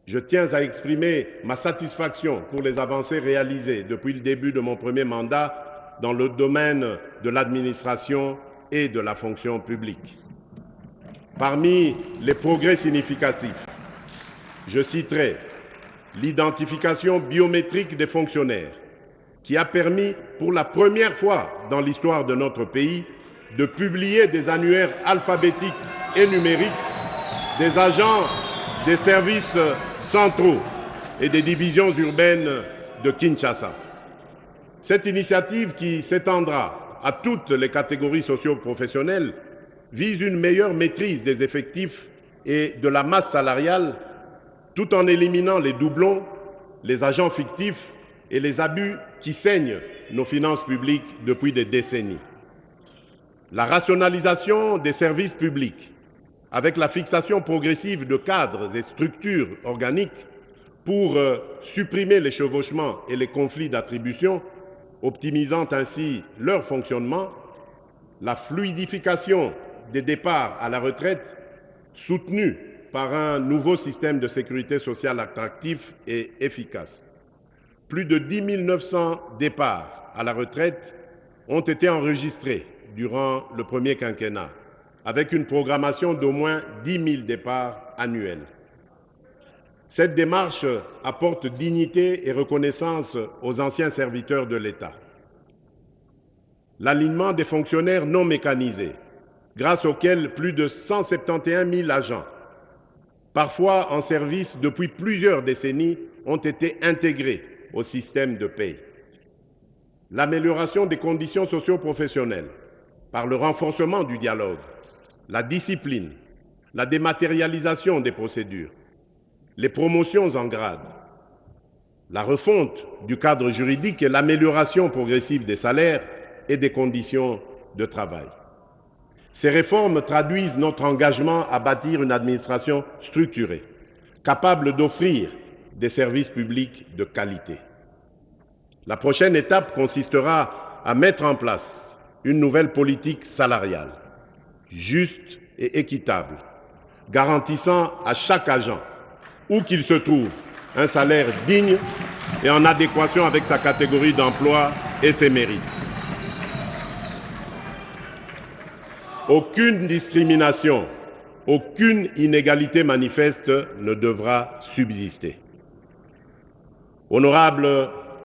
Je tiens à exprimer ma satisfaction pour les avancées réalisées depuis le début de mon premier mandat dans le domaine de l'administration et de la fonction publique. Parmi les progrès significatifs, je citerai l'identification biométrique des fonctionnaires, qui a permis pour la première fois dans l'histoire de notre pays de publier des annuaires alphabétiques et numériques des agents des services centraux et des divisions urbaines de Kinshasa. Cette initiative, qui s'étendra à toutes les catégories socio-professionnelles, vise une meilleure maîtrise des effectifs et de la masse salariale, tout en éliminant les doublons, les agents fictifs et les abus qui saignent nos finances publiques depuis des décennies. La rationalisation des services publics, avec la fixation progressive de cadres et structures organiques pour supprimer les chevauchements et les conflits d'attribution, optimisant ainsi leur fonctionnement, la fluidification des départs à la retraite, soutenue par un nouveau système de sécurité sociale attractif et efficace. Plus de 10 900 départs à la retraite ont été enregistrés durant le premier quinquennat, avec une programmation d'au moins 10 000 départs annuels. Cette démarche apporte dignité et reconnaissance aux anciens serviteurs de l'État. L'alignement des fonctionnaires non mécanisés, grâce auquel plus de 171 000 agents, parfois en service depuis plusieurs décennies, ont été intégrés au système de paie. L'amélioration des conditions socio-professionnelles par le renforcement du dialogue, la discipline, la dématérialisation des procédures, les promotions en grade, la refonte du cadre juridique et l'amélioration progressive des salaires et des conditions de travail. Ces réformes traduisent notre engagement à bâtir une administration structurée, capable d'offrir des services publics de qualité. La prochaine étape consistera à mettre en place une nouvelle politique salariale, juste et équitable, garantissant à chaque agent, où qu'il se trouve, un salaire digne et en adéquation avec sa catégorie d'emploi et ses mérites. Aucune discrimination, aucune inégalité manifeste ne devra subsister. Honorables